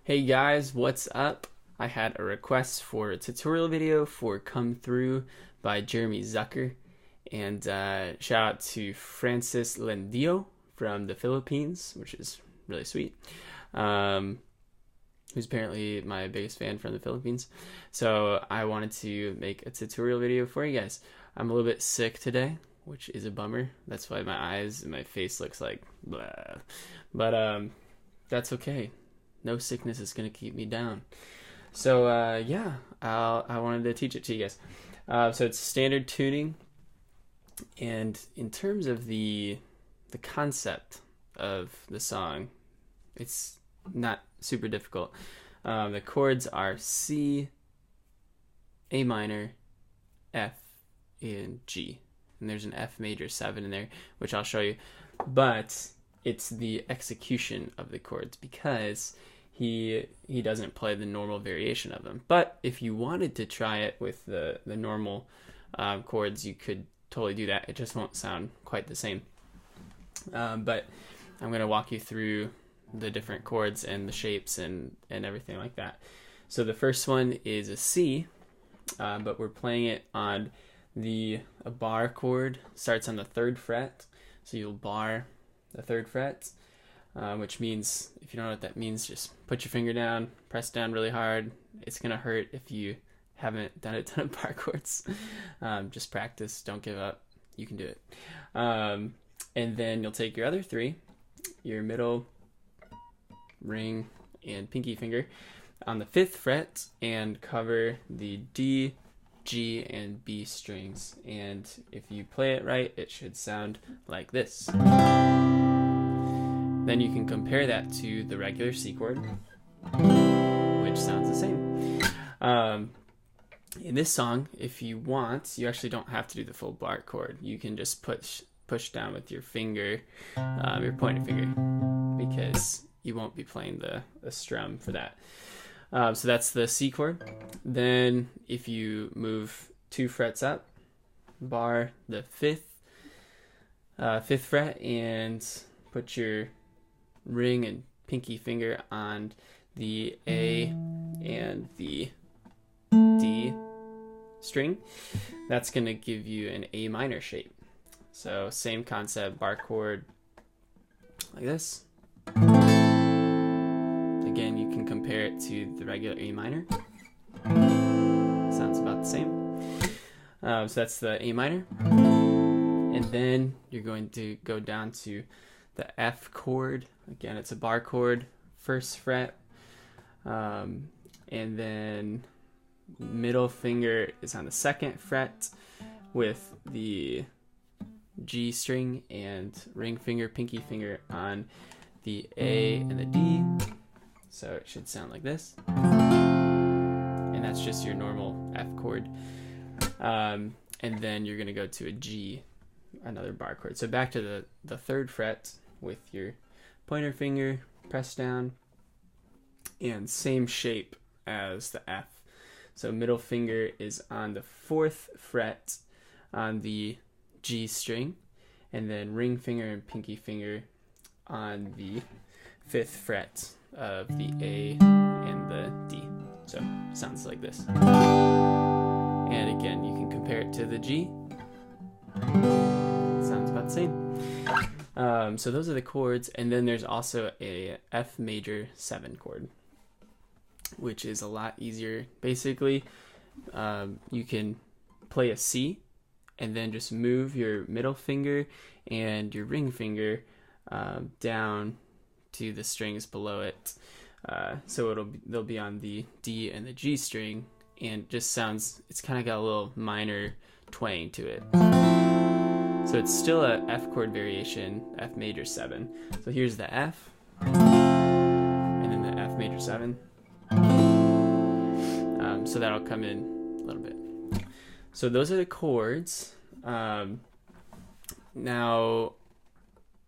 Hey guys, what's up? I had a request for a tutorial video for Comethru by Jeremy Zucker, and shout out to Francis Lendio from the Philippines, which is really sweet, who's apparently my biggest fan from the Philippines. So I wanted to make a tutorial video for you guys. I'm a little bit sick today, which is a bummer. That's why my eyes and my face looks like blah. But that's okay. No sickness is going to keep me down. So yeah, I wanted to teach it to you guys. So it's standard tuning, and in terms of the concept of the song, it's not super difficult. The chords are C, A minor, F, and G. And there's an F major 7 in there, which I'll show you. But it's the execution of the chords, because he doesn't play the normal variation of them. But if you wanted to try it with the normal chords, you could totally do that. It just won't sound quite the same. But I'm going to walk you through the different chords and the shapes and everything like that. So the first one is a C, but we're playing it on a bar chord. Starts on the 3rd fret, so you'll bar the 3rd fret, which means, if you don't know what that means, just put your finger down, press down really hard. It's gonna hurt if you haven't done a ton of bar chords. Just practice, don't give up, you can do it. And then you'll take your other 3, your middle, ring, and pinky finger on the 5th fret and cover the D, G, and B strings. And if you play it right, it should sound like this. Then you can compare that to the regular C chord, which sounds the same. In this song, if you want, you actually don't have to do the full bar chord. You can just push down with your finger, your pointer finger, because you won't be playing the strum for that. So that's the C chord. Then if you move 2 frets up, bar the 5th fret, and put your ring and pinky finger on the A and the D string, that's going to give you an A minor shape. So same concept, bar chord like this. Again, you can compare it to the regular A minor. Sounds about the same. So that's the A minor. And then you're going to go down to the F chord. Again, it's a bar chord, 1st fret. And then middle finger is on the 2nd fret with the G string, and ring finger, pinky finger on the A and the D. So it should sound like this. And that's just your normal F chord. And then you're going to go to a G, another bar chord. So back to the 3rd fret with your pointer finger, press down, and same shape as the F. So middle finger is on the 4th fret on the G string, and then ring finger and pinky finger on the 5th fret of the A and the D. So sounds like this. And again, you can compare it to the G. Sounds about the same. So those are the chords, and then there's also a F major 7 chord, which is a lot easier. Basically, you can play a C and then just move your middle finger and your ring finger down to the strings below it. So they'll be on the D and the G string, and just sounds, it's kind of got a little minor twang to it. So it's still a F chord variation, F major 7. So here's the F, and then the F major 7. So that'll come in a little bit. So those are the chords. Now,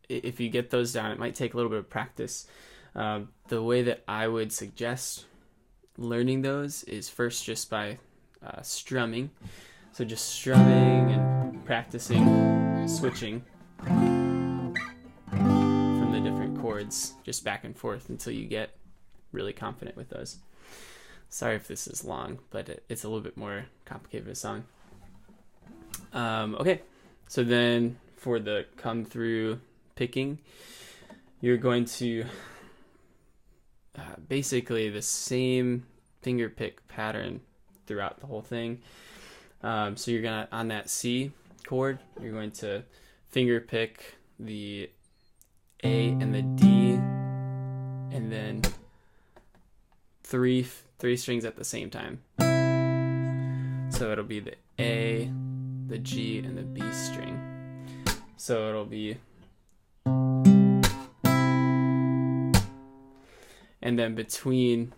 if you get those down, it might take a little bit of practice. The way that I would suggest learning those is first just by strumming. So just strumming and practicing switching from the different chords, just back and forth until you get really confident with those. Sorry if this is long, but it's a little bit more complicated of a song. Okay, so then for the Comethru picking, you're going to basically the same finger pick pattern throughout the whole thing. So you're gonna, on that C chord, you're going to finger pick the A and the D, and then three strings at the same time. So it'll be the A, the G, and the B string. So it'll be, and then between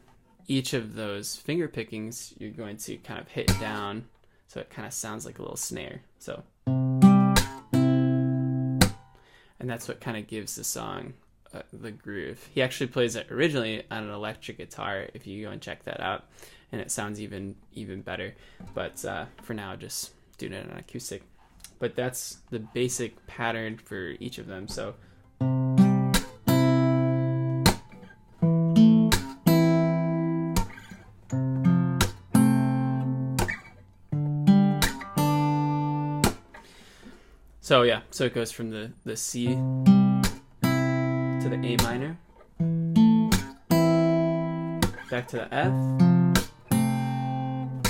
each of those finger pickings, you're going to kind of hit down, so it kind of sounds like a little snare. So, and that's what kind of gives the song the groove. He actually plays it originally on an electric guitar, if you go and check that out, and it sounds even better. But for now, just doing it on acoustic. But that's the basic pattern for each of them. So yeah, so it goes from the C to the A minor, back to the F,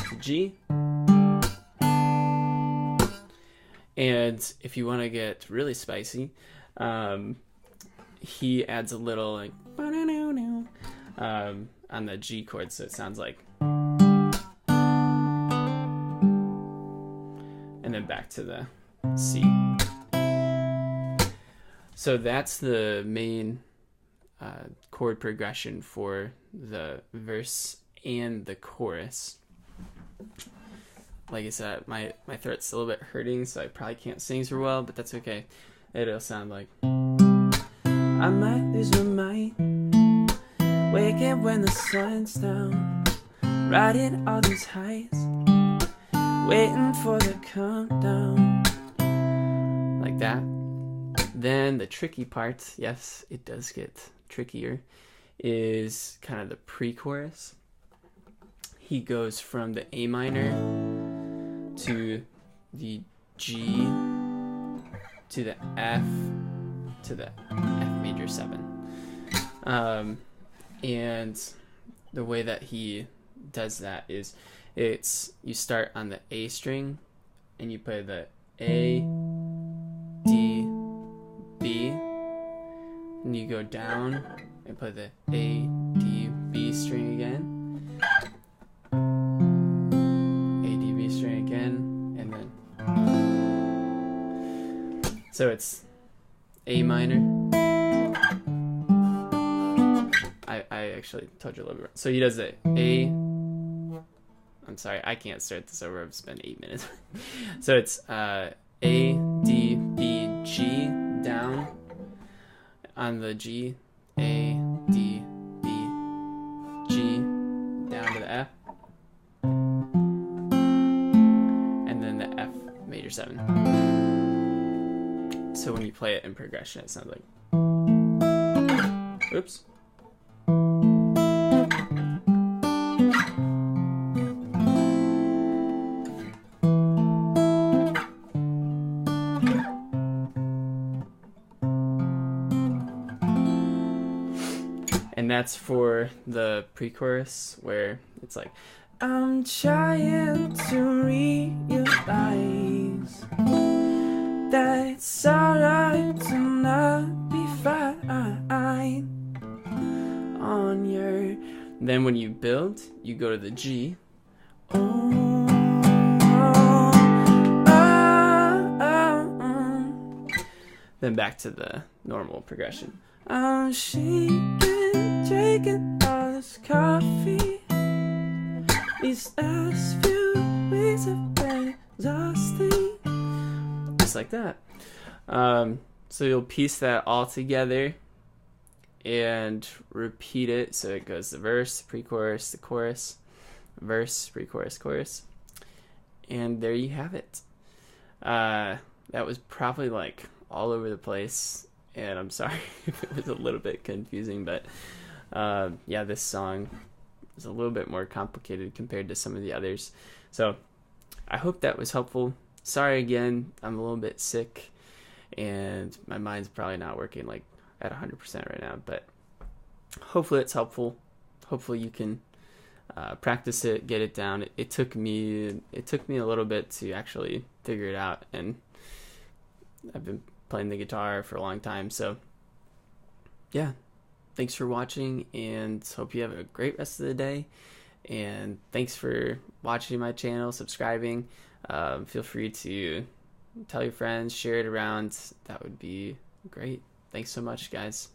to G, and if you want to get really spicy, he adds a little like on the G chord, so it sounds like, and then back to the C. So that's the main chord progression for the verse and the chorus. Like I said, my throat's a little bit hurting, so I probably can't sing super well, but that's okay. It'll sound like, I might lose my mind, waking when the sun's down, riding all these heights, waiting for the countdown, like that. Then the tricky part, yes, it does get trickier, is kind of the pre-chorus. He goes from the A minor to the G to the F to the F major 7. And the way that he does that is you start on the A string and you play the A, D, B, and you go down and play the A, D, B string again, A, D, B string again, and then, so it's A minor. I actually told you a little bit. So he does the A, I'm sorry, I can't start this over, I've spent 8 minutes. So it's A, D, B, G, down on the G, A, D, B, G, down to the F, and then the F major 7. So when you play it in progression, it sounds like, oops. And that's for the pre-chorus, where it's like, I'm trying to realize that it's alright to not be fine on your... Then when you build, you go to the G. Then back to the normal progression. I'm shaking, drinking all this coffee. These last few weeks have been exhausting. Just like that. So you'll piece that all together and repeat it. So it goes the verse, pre-chorus, the chorus, verse, pre-chorus, chorus. And there you have it. That was probably like all over the place. And I'm sorry if it was a little bit confusing, but Yeah, this song is a little bit more complicated compared to some of the others. So I hope that was helpful. Sorry again, I'm a little bit sick and my mind's probably not working like at 100% right now, but hopefully it's helpful. Hopefully you can practice it, get it down. It took me a little bit to actually figure it out, and I've been playing the guitar for a long time. So yeah, thanks for watching, and hope you have a great rest of the day. And thanks for watching my channel, subscribing. Feel free to tell your friends, share it around. That would be great. Thanks so much, guys.